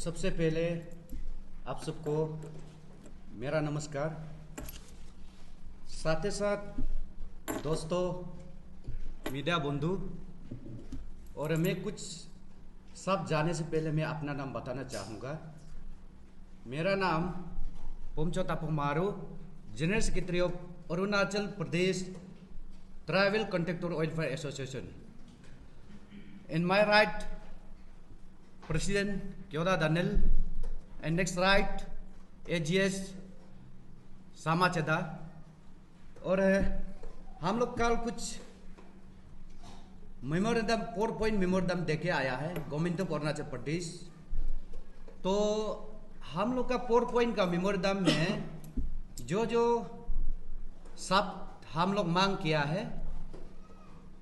सबसे पहले आप सबको मेरा नमस्कार। साथ ही साथ दोस्तों, मीडिया बंधु, और मैं कुछ सब जाने से पहले मैं अपना नाम बताना चाहूँगा। मेरा नाम पोमचो तापंग मारू, general secretary of Arunachal Pradesh tribal contractor welfare association. In my right, President Kyoda Daniel, and next right, AGS सामाचेदा। और हम लोग कल कुछ मेमोरेंडम 4 पॉइंट मेमोरेंडम देके आया है गवर्नमेंट ऑफ अरुणाचल प्रदेश। तो हम लोग का 4 पॉइंट का मेमोरेंडम में जो सब हम लोग मांग किया है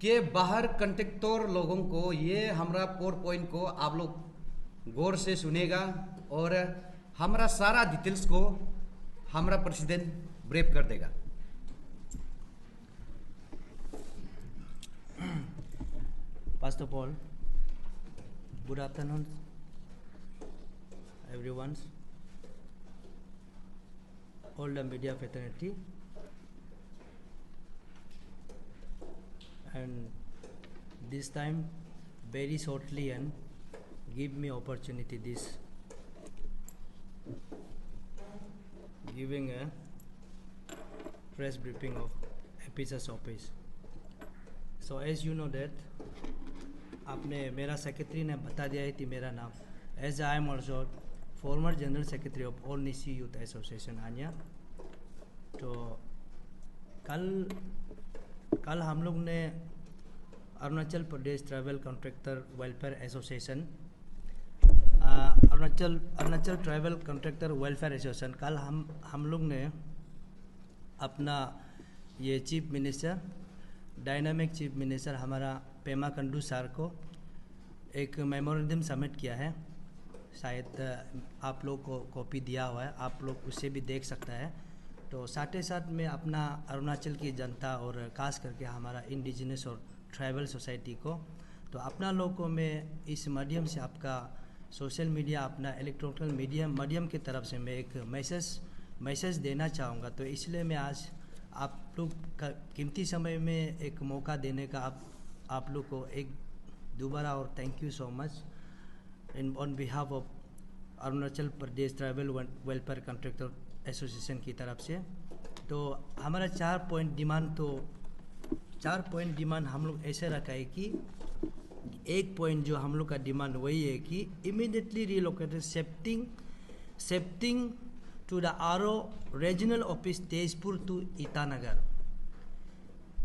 कि बाहर कॉन्ट्रैक्टर लोगों को, ये हमारा 4 पॉइंट को आप लोग गौर से सुनेगा और हमारा सारा डिटेल्स को हमारा प्रेसिडेंट ब्रीफ कर देगा। First of all, good afternoon, everyone, all the media fraternity, and this time very shortly and give me opportunity this giving a press briefing of APS's office. So as you know that आपने मेरा secretary ने बता दिया है कि मेरा नाम as I am also former general secretary of all Nishi youth association आनिया। तो कल हम लोग ने Arunachal Pradesh travel contractor welfare association Arunachal travel contractor welfare association कल हम लोग ने अपना ये chief minister, dynamic chief minister हमारा पेमा कंडू सर को एक मेमोरेंडम सबमिट किया है। शायद आप लोग को कॉपी दिया हुआ है, आप लोग उससे भी देख सकता है। तो साथ ही साथ में अपना अरुणाचल की जनता और खास करके हमारा इंडिजिनस और ट्राइबल सोसाइटी को, तो अपना लोगों को मैं इस माध्यम से आपका सोशल मीडिया, अपना इलेक्ट्रॉनिक माध्यम की तरफ से मैं एक मैसेज देना चाहूँगा। तो इसलिए मैं आज आप लोग का कीमती समय में एक मौका देने का आप लोग को एक दोबारा और thank you so much in on behalf of Arunachal Pradesh tribal welfare contractor association की तरफ से। तो हमारा 4 पॉइंट डिमांड हम लोग ऐसे रखा है कि एक पॉइंट जो हम लोग का डिमांड वही है कि immediately relocated shifting to the RO regional office Tezpur to Itanagar.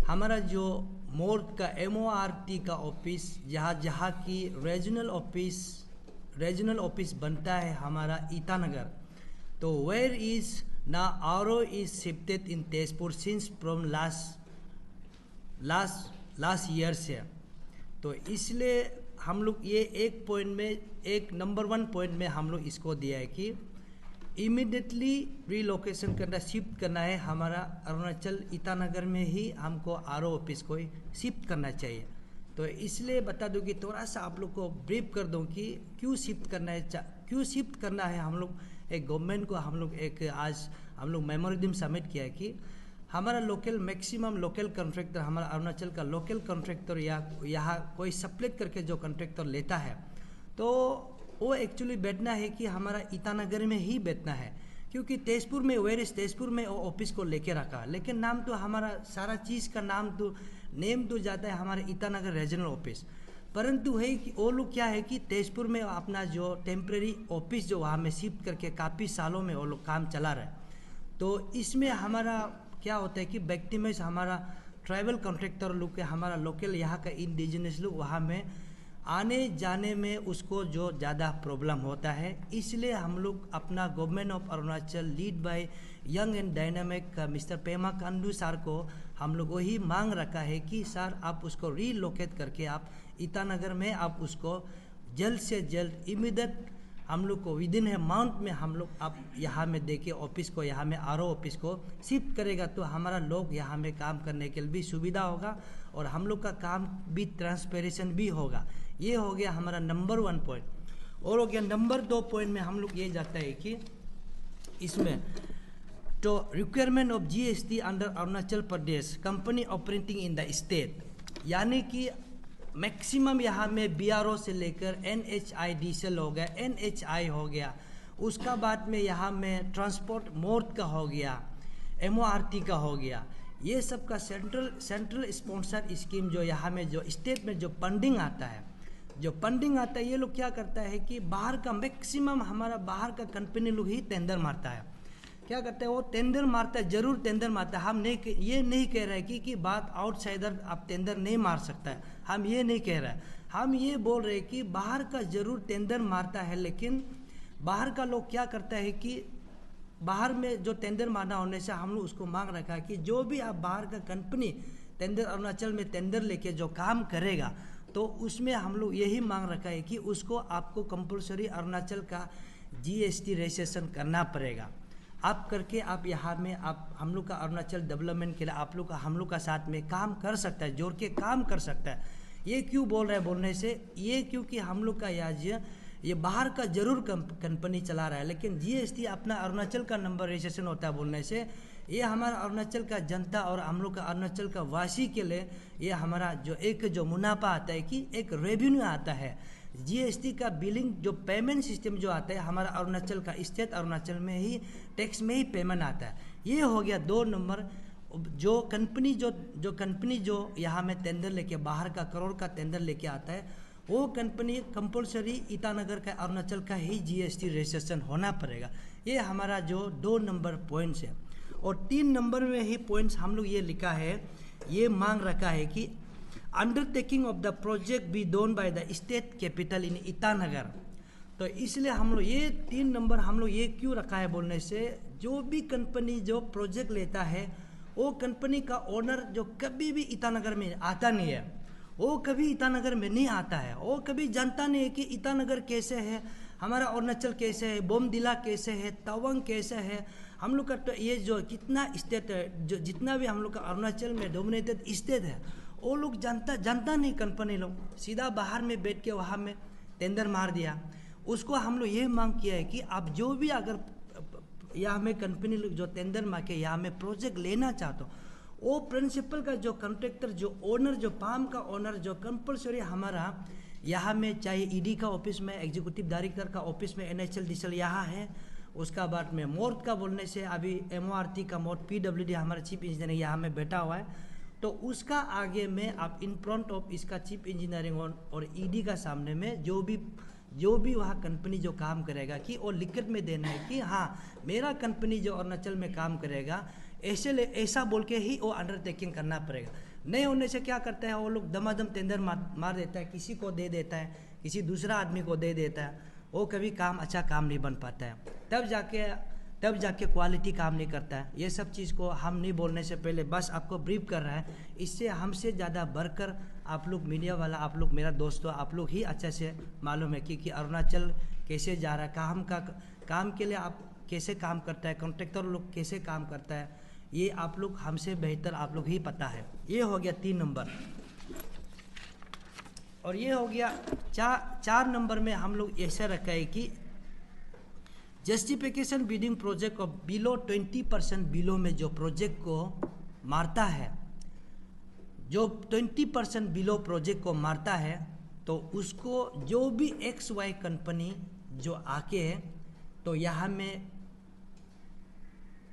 हमारा जो मोर्ग का MORT का ऑफिस जहाँ की रीजनल ऑफिस बनता है हमारा ईटानगर, तो वेयर इज ना RO is shifted in Tezpur since from last year से। तो इसलिए हम लोग ये एक नंबर 1 पॉइंट में हम लोग इसको दिया है कि इमीडिएटली रिलोकेशन करना, शिफ्ट करना है हमारा अरुणाचल ईटानगर में ही हमको आरओ ऑफिस को शिफ्ट करना चाहिए। तो इसलिए बता दूं कि थोड़ा सा आप लोग को ब्रीफ कर दूं कि क्यों शिफ्ट करना है हम लोग एक गवर्नमेंट को। आज हम लोग मेमोरेंडम सबमिट किया है कि हमारा मैक्सिमम लोकल कॉन्ट्रैक्टर, हमारा अरुणाचल का लोकल कॉन्ट्रैक्टर या यहाँ कोई सप्लेट करके जो कॉन्ट्रैक्टर लेता है, तो वो एक्चुअली बैठना है कि हमारा ईटानगर में ही बैठना है, क्योंकि तेजपुर में वो ऑफिस को लेके रखा, लेकिन नाम तो हमारा सारा चीज़ का नेम तो जाता है हमारे ईटानगर रीजनल ऑफिस। परंतु है कि वो लोग क्या है कि तेजपुर में अपना जो टेम्प्रेरी ऑफिस जो वहाँ में शिफ्ट करके काफ़ी सालों में वो लोग काम चला रहे। तो इसमें हमारा क्या होता है कि व्यक्ति में हमारा ट्राइबल कॉन्ट्रैक्टर लोग के, हमारा लोकल यहाँ का इंडिजिनस लोग वहाँ में आने जाने में उसको जो ज़्यादा प्रॉब्लम होता है। इसलिए हम लोग अपना government of Arunachal lead by young and dynamic mister Pema Kandu sir को हम लोग वही मांग रखा है कि सर आप उसको रीलोकेट करके आप ईटानगर में आप उसको जल्द से जल्द इमीडिएट हम लोग को विदिन ए मंथ में हम लोग आप यहाँ में देखिए ऑफिस को, यहाँ में आरओ ऑफिस को शिफ्ट करेगा तो हमारा लोग यहाँ में काम करने के लिए भी सुविधा होगा और हम लोग का काम भी ट्रांसपेरेंट भी होगा। ये हो गया हमारा नंबर 1 पॉइंट। और हो गया नंबर 2 पॉइंट में हम लोग ये जाता है कि इसमें तो requirement of GST under Arunachal Pradesh company operating in the state, यानी कि मैक्सिमम यहाँ में बीआरओ से लेकर एनएचआई डीजल हो गया, एनएचआई हो गया, उसका बाद में यहाँ में ट्रांसपोर्ट मोड का हो गया, एमओआरटी का हो गया, ये सब का सेंट्रल स्पॉन्सर स्कीम जो यहाँ में जो स्टेट में जो फंडिंग आता है, ये लोग क्या करता है कि बाहर का मैक्सिमम हमारा बाहर का कंपनी लोग ही टेंडर मारता है। क्या करता है वो टेंडर मारता है, जरूर टेंडर मारता है। हम नहीं ये नहीं कह रहे हैं कि बात आउटसाइडर आप टेंडर नहीं मार सकता है, हम ये नहीं कह रहे हैं। हम ये बोल रहे हैं कि बाहर का जरूर टेंडर मारता है, लेकिन बाहर का लोग क्या करता है कि बाहर में जो टेंडर मारना होने से हम लोग उसको मांग रखा है कि जो भी आप बाहर का कंपनी टेंडर अरुणाचल में टेंडर लेके जो काम करेगा तो उसमें हम लोग यही मांग रखा है कि उसको आपको कंपलसरी अरुणाचल का जीएसटी रजिस्ट्रेशन करना पड़ेगा। आप करके आप यहाँ में आप हम लोग का अरुणाचल डेवलपमेंट के लिए आप लोग का हम लोग का साथ में काम कर सकता है, जोड़ के काम कर सकता है। ये क्यों बोल रहे हैं बोलने से, ये क्योंकि हम लोग का ये बाहर का जरूर कंपनी चला रहा है, लेकिन जीएसटी अपना अरुणाचल का नंबर रजिस्ट्रेशन होता है बोलने से ये हमारा अरुणाचल का जनता और हम लोग का अरुणाचल का वासी के लिए ये हमारा जो मुनाफा आता है कि एक रेवेन्यू आता है। जीएसटी का बिलिंग जो पेमेंट सिस्टम जो आता है हमारा अरुणाचल का स्टेट अरुणाचल में ही टैक्स में ही पेमेंट आता है। ये हो गया 2 नंबर। जो कंपनी जो यहाँ में टेंडर लेके बाहर का करोड़ का टेंडर लेके आता है वो कंपनी कंपलसरी ईटानगर का अरुणाचल का ही जीएसटी रजिस्ट्रेशन होना पड़ेगा। ये हमारा जो 2 नंबर पॉइंट्स है। और 3 नंबर में ही पॉइंट्स हम लोग ये लिखा है, ये मांग रखा है कि undertaking of the project be done by the state capital in Itanagar. तो इसलिए हम लोग ये 3 नंबर हम लोग ये क्यों रखा है बोलने से, जो भी कंपनी जो प्रोजेक्ट लेता है वो कंपनी का ओनर जो कभी भी ईटानगर में आता नहीं है, वो कभी ईटानगर में नहीं आता है, वो कभी जानता नहीं है कि ईटानगर कैसे है, हमारा अरुणाचल कैसे है, बोमदिला कैसे है, तवांग कैसे है, हम लोग का तो ये जो कितना स्टेट है, जो जितना भी हम लोग का अरुणाचल में डोमिनेटेड स्टेट है वो लोग जानता नहीं। कंपनी लोग सीधा बाहर में बैठ के वहाँ में टेंडर मार दिया। उसको हम लोग ये मांग किया है कि आप जो भी अगर यहाँ में कंपनी लोग जो टेंडर मार के यहाँ में प्रोजेक्ट लेना चाहते हो, वो प्रिंसिपल का जो कॉन्ट्रैक्टर जो ओनर जो फार्म का ओनर जो कंपलसरी हमारा यहाँ में चाहे ईडी का ऑफिस में, एग्जीक्यूटिव डायरेक्टर का ऑफिस में एनएचएल डीजल यहाँ है, उसका बाद में मोर्ट का बोलने से अभी एमओआरटी का मोर्ट पीडब्ल्यूडी हमारा चीफ इंजीनियर यहाँ में बैठा हुआ है, तो उसका आगे में आप इन फ्रंट ऑफ इसका चीफ इंजीनियरिंग और ईडी का सामने में जो भी वहाँ कंपनी जो काम करेगा कि वो लिखित में देना है कि हाँ मेरा कंपनी जो अरुणाचल में काम करेगा ऐसा बोल के ही वो अंडरटेकिंग करना पड़ेगा। नहीं होने से क्या करता है वो लोग दमादम टेंडर मार देता है, किसी को दे देता है, किसी दूसरा आदमी को दे देता है, वो कभी अच्छा काम नहीं बन पाता है, तब जाके क्वालिटी काम नहीं करता है। ये सब चीज़ को हम नहीं बोलने से पहले बस आपको ब्रीफ कर रहा है। इससे हमसे ज़्यादा बढ़कर आप लोग मीडिया वाला, आप लोग मेरा दोस्तों, आप लोग ही अच्छे से मालूम है कि अरुणाचल कैसे जा रहा है, काम के लिए आप कैसे काम करता है, कॉन्ट्रैक्टर लोग कैसे काम करता है, ये आप लोग हमसे बेहतर आप लोग ही पता है। ये हो गया 3 नंबर। और ये हो गया 4 नंबर में हम लोग ऐसा रखा है कि justification bidding project of below 20% below में जो प्रोजेक्ट को मारता है, जो 20% बिलो प्रोजेक्ट को मारता है, तो उसको जो भी XY कंपनी जो आके तो यहाँ में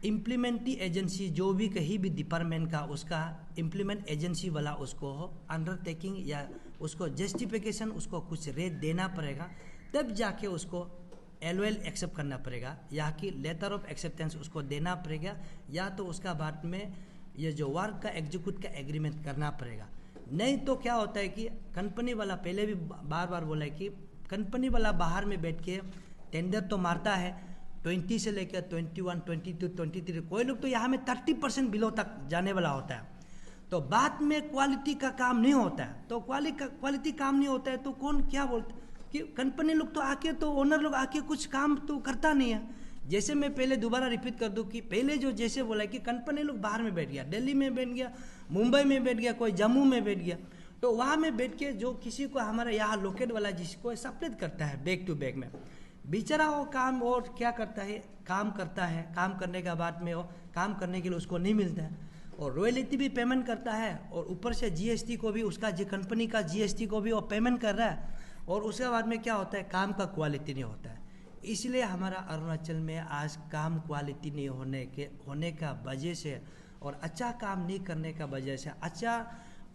इम्प्लीमेंटी एजेंसी जो भी कहीं भी डिपार्टमेंट का उसका इम्प्लीमेंट एजेंसी वाला उसको अंडरटेकिंग या उसको जस्टिफिकेशन उसको कुछ रेट देना पड़ेगा, तब जाके उसको LOL एक्सेप्ट करना पड़ेगा, या कि लेटर ऑफ एक्सेप्टेंस उसको देना पड़ेगा, या तो उसका बाद में ये जो वर्क का एग्जीक्यूट का एग्रीमेंट करना पड़ेगा। नहीं तो क्या होता है कि कंपनी वाला पहले भी बार बोला है कि कंपनी वाला बाहर में बैठ के टेंडर तो मारता है 20 से लेकर 21, 22, 23, कोई लोग तो यहाँ में 30% बिलो तक जाने वाला होता है, तो बाद में क्वालिटी का काम नहीं होता है। तो क्वालिटी काम नहीं होता है तो कौन क्या बोलता कि कंपनी लोग तो आके तो ओनर लोग आके कुछ काम तो करता नहीं है। जैसे मैं पहले दोबारा रिपीट कर दूं कि पहले जो जैसे बोला कि कंपनी लोग बाहर में बैठ गया, दिल्ली में बैठ गया, मुंबई में बैठ गया, कोई जम्मू में बैठ गया, तो वहाँ में बैठ के जो किसी को हमारा यहाँ लोकेट वाला जिसको सप्रेट करता है बैक टू बैक में, बेचारा वो काम और क्या करता है, काम करता है, काम करने के बाद में वो काम करने के लिए उसको नहीं मिलता है, और रॉयल्टी भी पेमेंट करता है, और ऊपर से जीएसटी को भी उसका कंपनी का जीएसटी को भी वो पेमेंट कर रहा है, और उसके बाद में क्या होता है, काम का क्वालिटी नहीं होता है। इसलिए हमारा अरुणाचल में आज काम क्वालिटी नहीं होने का वजह से, और अच्छा काम नहीं करने का वजह से,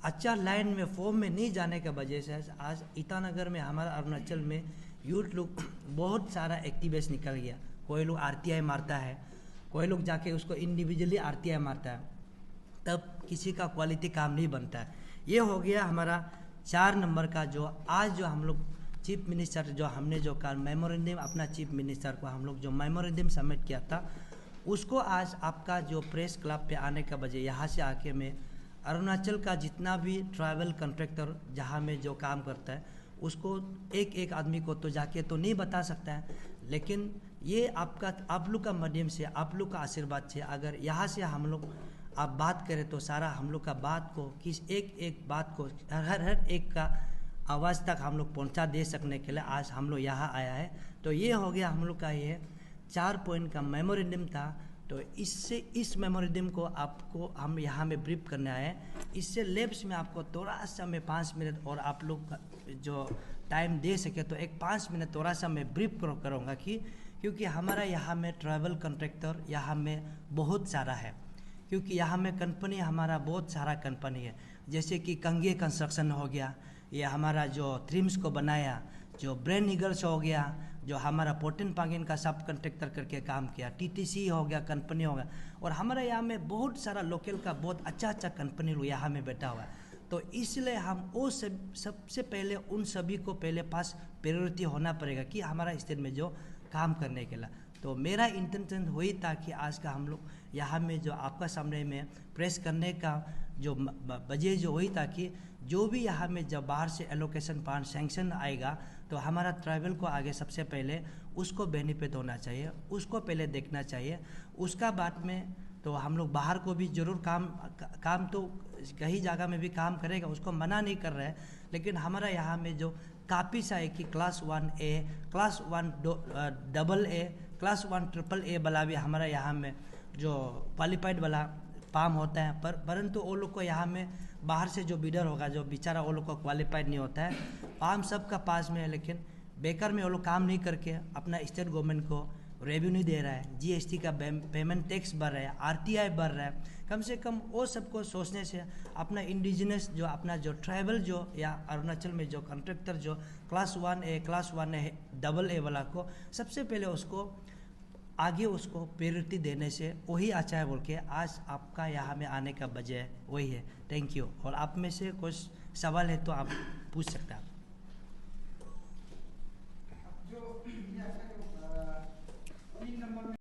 अच्छा लाइन में फॉर्म में नहीं जाने का वजह से आज ईटानगर में हमारा अरुणाचल में यूथ लोग बहुत सारा एक्टिविस्ट निकल गया। कोई लोग आरटीआई मारता है, कोई लोग जाके उसको इंडिविजुअली आरटीआई मारता है, तब किसी का क्वालिटी काम नहीं बनता है। ये हो गया हमारा 4 नंबर का, जो आज जो हम लोग चीफ मिनिस्टर जो हमने जो कल मेमोरेंडम अपना चीफ मिनिस्टर को हम लोग जो मेमोरेंडम सबमिट किया था, उसको आज आपका जो प्रेस क्लब पे आने का वजह, यहाँ से आके मैं अरुणाचल का जितना भी ट्रैवल कॉन्ट्रैक्टर जहाँ में जो काम करता है उसको एक एक आदमी को तो जाके तो नहीं बता सकता है, लेकिन ये आप लोग का माध्यम से, आप लोग का आशीर्वाद से अगर यहाँ से हम लोग आप बात करें तो सारा हम लोग का बात को किस एक बात को हर एक का आवाज़ तक हम लोग पहुँचा दे सकने के लिए आज हम लोग यहाँ आया है। तो ये हो गया हम लोग का ये 4 पॉइंट का मेमोरेंडम था। तो इससे इस मेमोरेंडम को आपको हम यहाँ में ब्रीफ करने आए हैं। इससे लेफ्ट में आपको थोड़ा सा मैं 5 मिनट और आप लोग जो टाइम दे सके तो एक 5 मिनट थोड़ा सा मैं ब्रीफ करूँगा क्योंकि हमारा यहाँ में ट्रैवल कॉन्ट्रैक्टर यहाँ में बहुत सारा है, क्योंकि यहाँ में कंपनी हमारा बहुत सारा कंपनी है, जैसे कि कंगे कंस्ट्रक्शन हो गया, ये हमारा जो थ्रिम्स को बनाया, जो ब्रेन ईगल्स हो गया, जो हमारा पोटेन पागिन का सब कॉन्ट्रैक्टर करके काम किया, टीटीसी हो गया, कंपनी हो गया, और हमारे यहाँ में बहुत सारा लोकल का बहुत अच्छा कंपनी लोग यहाँ में बैठा हुआ है। तो इसलिए हम वो सबसे पहले उन सभी को पहले पास प्रायोरिटी होना पड़ेगा कि हमारा स्टेट में जो काम करने के लिए। तो मेरा इंटेंशन वही था कि आज का हम लोग यहाँ में जो आपका सामने में प्रेस करने का जो वजह जो वही था कि जो भी यहाँ में जब बाहर से एलोकेशन फंड सैंक्शन आएगा तो हमारा ट्रैवल को आगे सबसे पहले उसको बेनिफिट होना चाहिए, उसको पहले देखना चाहिए। उसका बाद में तो हम लोग बाहर को भी ज़रूर काम तो कई जगह में भी काम करेगा, उसको मना नहीं कर रहे हैं, लेकिन हमारा यहाँ में जो काफ़ी सा है कि class 1A, class 1 AA, class 1 AAA वाला भी हमारा यहाँ में जो क्वालिफाइड वाला पाम होता है, परंतु वो लोग को यहाँ में बाहर से जो बिडर होगा जो बेचारा वो लोग को क्वालिफाइड नहीं होता है। पाम सबका पास में है, लेकिन बेकार में वो लोग काम नहीं करके अपना स्टेट गवर्नमेंट को रेवेन्यू दे रहा है, जीएसटी का पेमेंट टैक्स बढ़ रहा है, आरटीआई बढ़ रहा है। कम से कम वो सबको सोचने से अपना इंडिजिनस जो अपना जो ट्राइबल जो या अरुणाचल में जो कॉन्ट्रैक्टर जो class 1A, class 1A AA वाला को सबसे पहले उसको आगे उसको प्रायोरिटी देने से वही अच्छा है बोल के आज आपका यहाँ में आने का वजह वही है। Thank you. और आप में से कुछ सवाल है तो आप पूछ सकते हैं।